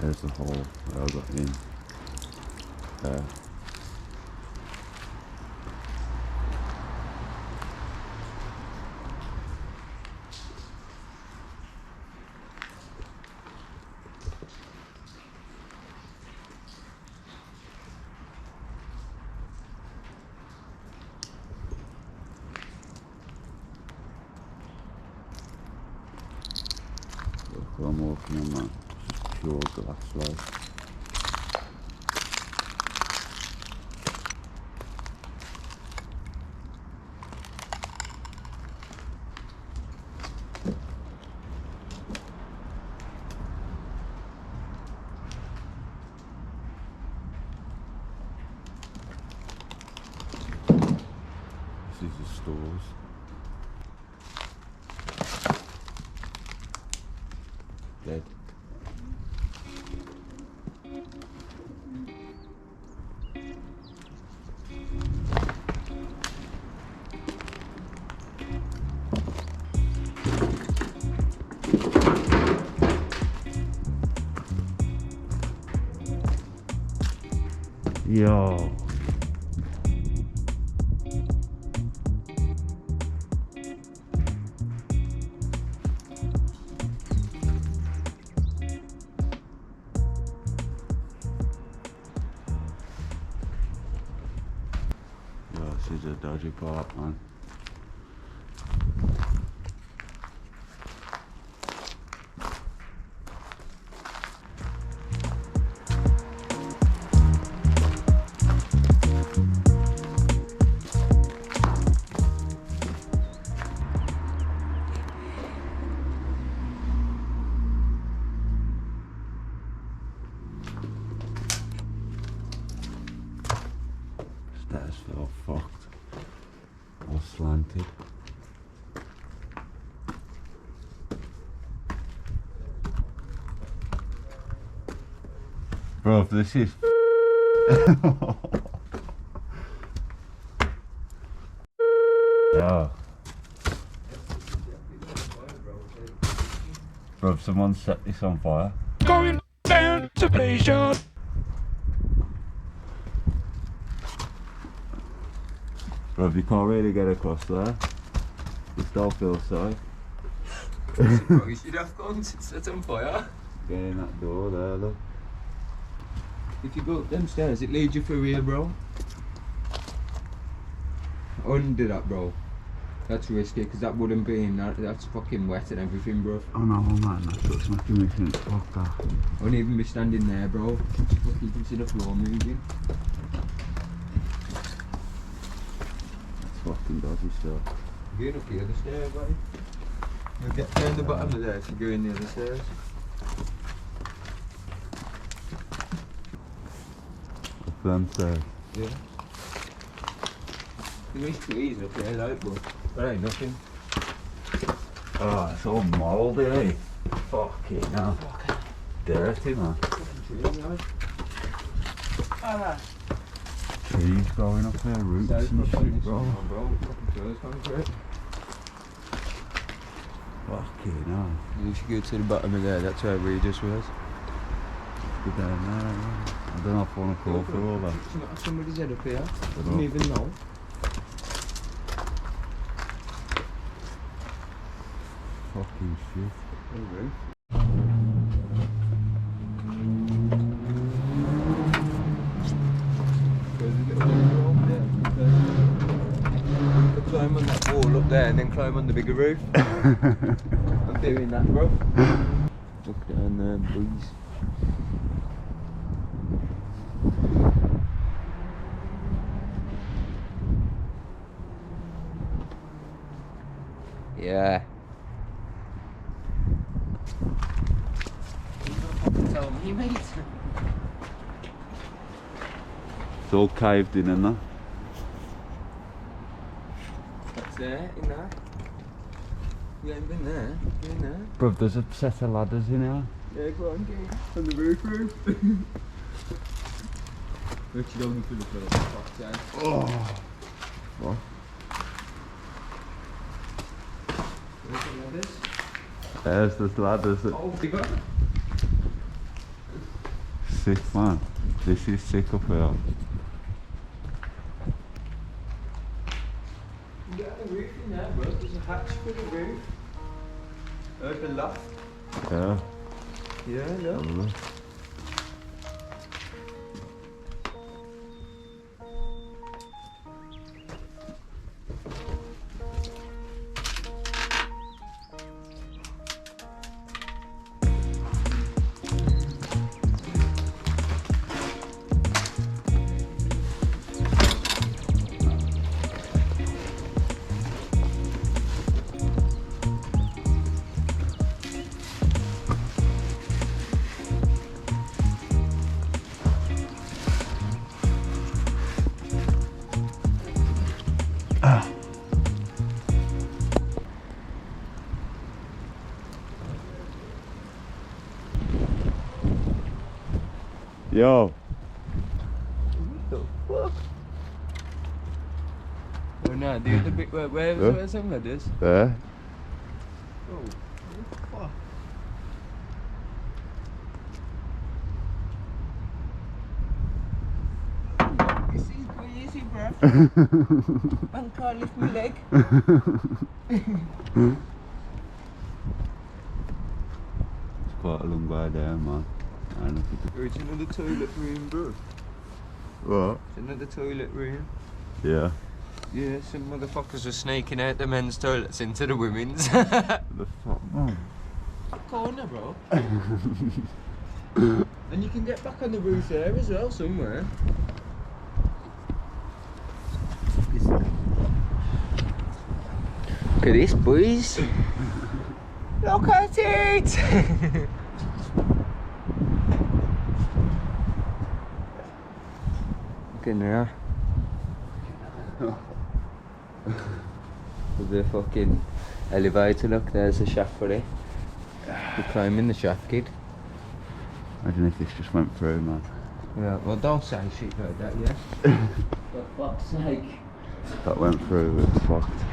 There's the hole that I got in there. Look, I'm walking on that, just pure glass light. This is the stores. Dead. Yo. This is a dodgy part, man. Stairs feel fucked or slanted. Bro, this is yeah. Bro, someone set this on fire. Going down to play shot. Bro, you can't really get across there. You still feel safe. Bro, you should have gone to set on fire. Get in that door there, look. If you go up them stairs, it leads you for real, bro. Under that, bro. That's risky, because that wouldn't be in that. That's fucking wet and everything, bro. Oh no, man, that's what's making me think, fuck that. I wouldn't even be standing there, bro. Fucking you can see the floor moving. That's fucking dodgy stuff. You're going up the other stairs, buddy. You'll get down the bottom of there if you go in the other stairs. Up them stairs. Yeah. There is trees up there, like, but there ain't nothing. Oh, it's all mouldy, eh? Fucking hell. Dirty, man. Trees, like. Trees growing up there, roots and shit, bro. Bro, fucking trees, concrete. Fucking hell. You should go to the bottom of there, that's where Regis was. Go down there, man. I don't know if I want to crawl through all that. Somebody's head up here. I Don't didn't know. even know. Fucking shit. Climb on that wall up there and then climb on the bigger roof. I'm doing that, bro. Look down there, boys. Yeah. Tell me, mate. It's all caved in, isn't it? What's there? In there? You ain't been there. You in there? Bro, there's a set of ladders in here. Yeah, go on, King. On the roof. We're actually going through the floor. Oh. What? Where's the ladders? There's the ladders. Oh, bigger. sick, man. This is sick up here. You got a roof in there, bro. There's a hatch for the roof. Open loft. Yeah. Yeah, Have look. a look. Yo. What the fuck? Oh no, the other bit where's some of this? There. Oh, what the fuck? This is crazy, bruv. Man can't lift my leg. It's quite a long way there, man. And look at Oh, it's another toilet room, bro. What? It's another toilet room. Yeah. Yeah, some motherfuckers are snaking out the men's toilets into the women's. The fuck, man. Corner, bro. And you can get back on the roof there as well, somewhere. Look at this, boys. Look at it! Look in there. There's a fucking elevator, look, there's a shaft for it. You're climbing the shaft, kid. Imagine if this just went through, man. Yeah, well, don't say shit like that, yeah? For fuck's sake. That went through, it's fucked.